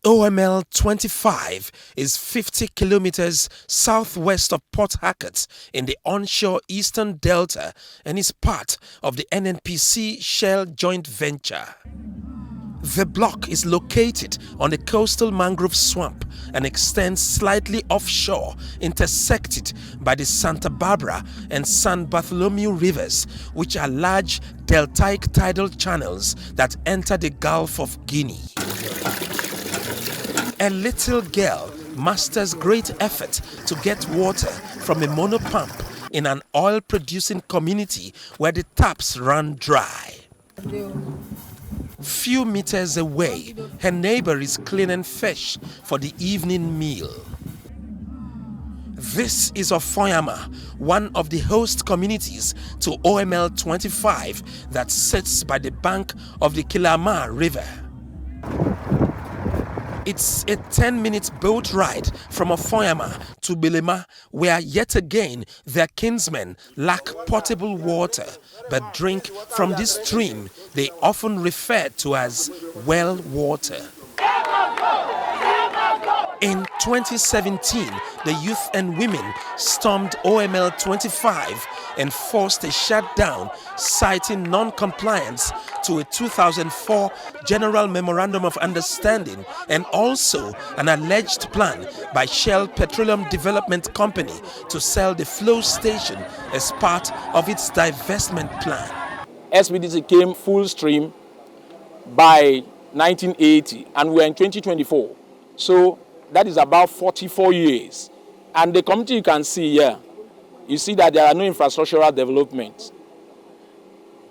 OML-25 is 50 kilometers southwest of Port Harcourt in the onshore Eastern Delta and is part of the NNPC Shell joint venture. The block is located on the coastal mangrove swamp and extends slightly offshore, intersected by the Santa Barbara and San Bartholomew rivers, which are large deltaic tidal channels that enter the Gulf of Guinea. A little girl masters great effort to get water from a monopump in an oil-producing community where the taps run dry. Few meters away, her neighbor is cleaning fish for the evening meal. This is Ofoyama, one of the host communities to OML-25 that sits by the bank of the Kilama River. It's a 10-minute boat ride from Ofoyama to Bilema, where yet again their kinsmen lack potable water, but drink from this stream they often refer to as well water. In 2017, the youth and women stormed OML-25 and forced a shutdown, citing non-compliance to a 2004 General Memorandum of Understanding and also an alleged plan by Shell Petroleum Development Company to sell the flow station as part of its divestment plan. SPDC came full stream by 1980 and we're in 2024. So that is about 44 years. And the community you can see here, you see that there are no infrastructural development.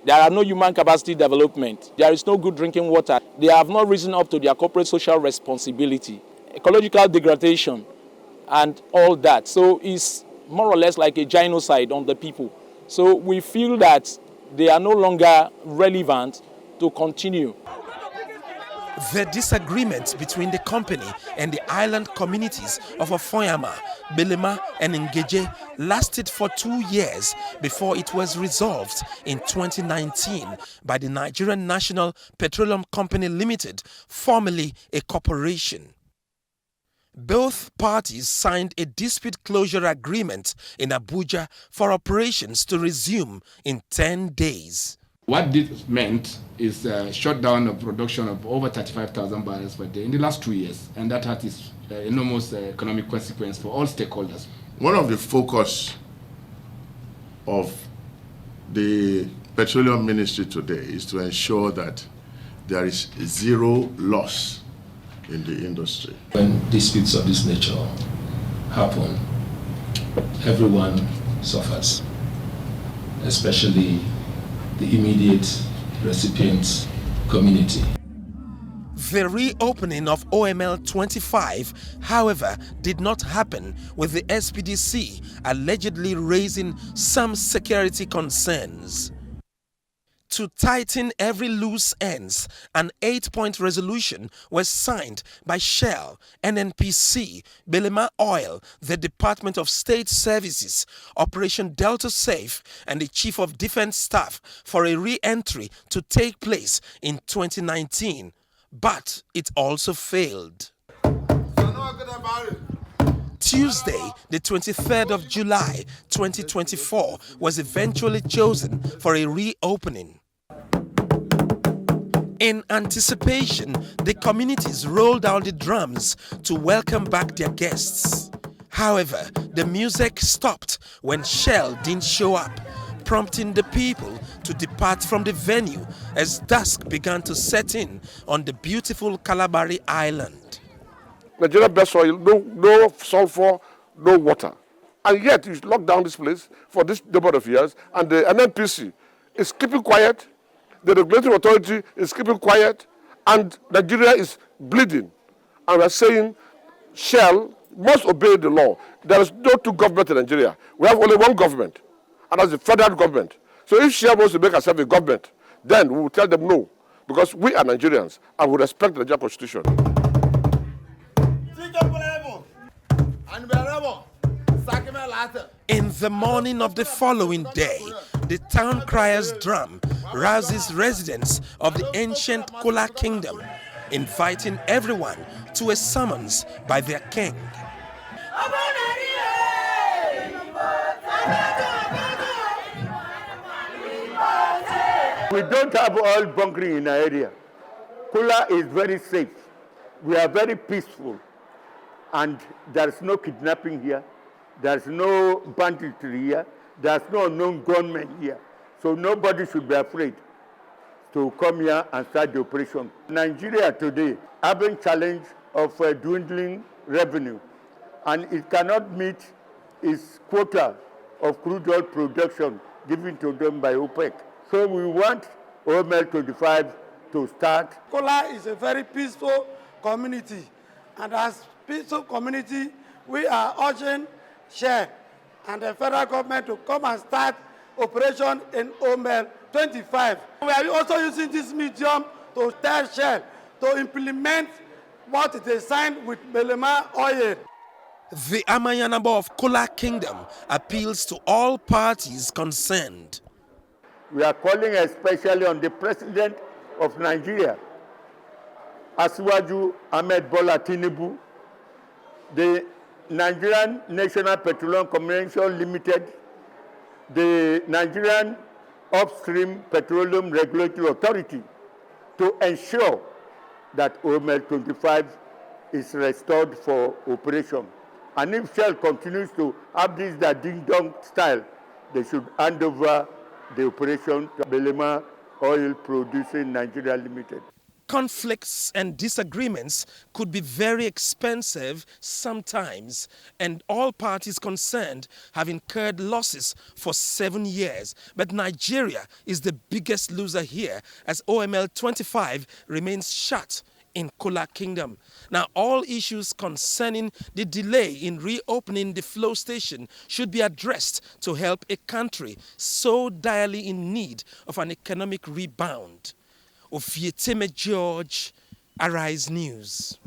There are no human capacity development. There is no good drinking water. They have not risen up to their corporate social responsibility, ecological degradation, and all that. So it's more or less like a genocide on the people. So we feel that they are no longer relevant to continue. The disagreement between the company and the island communities of Ofoyama, Bilema and Ngeje lasted for 2 years before it was resolved in 2019 by the Nigerian National Petroleum Company Limited, formerly a corporation. Both parties signed a dispute closure agreement in Abuja for operations to resume in 10 days. What this meant is a shutdown of production of over 35,000 barrels per day in the last 2 years, and that had its enormous economic consequence for all stakeholders. One of the focus of the Petroleum Ministry today is to ensure that there is zero loss in the industry. When disputes of this nature happen, everyone suffers, especially the immediate recipient community. The reopening of OML-25, however, did not happen, with the SPDC allegedly raising some security concerns. To tighten every loose ends, an 8-point resolution was signed by Shell, NNPC, Bilema Oil, the Department of State Services, Operation Delta Safe, and the Chief of Defense Staff for a re-entry to take place in 2019. But it also failed. Tuesday, the 23rd of July, 2024, was eventually chosen for a reopening. In anticipation, the communities rolled out the drums to welcome back their guests. However, the music stopped when Shell didn't show up, prompting the people to depart from the venue as dusk began to set in on the beautiful Kalabari Island. Nigeria best soil, no sulfur, no water. And yet you lock down this place for this number of years, and the NNPC is keeping quiet, the regulatory authority is keeping quiet, and Nigeria is bleeding. And we are saying Shell must obey the law. There is no two governments in Nigeria. We have only one government, and that's the federal government. So if Shell wants to make herself a government, then we will tell them no, because we are Nigerians and we respect the Nigerian Constitution. In the morning of the following day, the town crier's drum rouses residents of the ancient Kola Kingdom, inviting everyone to a summons by their king. We don't have oil bunkering in our area. Kula is very safe. We are very peaceful. And there's no kidnapping here. There's no banditry here. There's no unknown gunmen here. So nobody should be afraid to come here and start the operation. Nigeria today having challenge of dwindling revenue, and it cannot meet its quota of crude oil production given to them by OPEC. So we want OML-25 to start. Kola is a very peaceful community, and as peaceful community, we are urging Shell and the federal government to come and start operation in OML-25. We are also using this medium to tell Shell to implement what they signed with Belema Oil. The Amayanabo of Kola Kingdom appeals to all parties concerned. We are calling especially on the President of Nigeria, Asiwaju Ahmed Bola Tinubu, the Nigerian National Petroleum Corporation Limited, the Nigerian Upstream Petroleum Regulatory Authority, to ensure that OML-25 is restored for operation. And if Shell continues to have this ding-dong style, they should hand over the operation to Belema Oil Producing Nigeria Limited. Conflicts and disagreements could be very expensive sometimes, and all parties concerned have incurred losses for 7 years. But Nigeria is the biggest loser here, as OML-25 remains shut in Kola Kingdom. Now, all issues concerning the delay in reopening the flow station should be addressed to help a country so direly in need of an economic rebound. Ofieteme George, Arise News.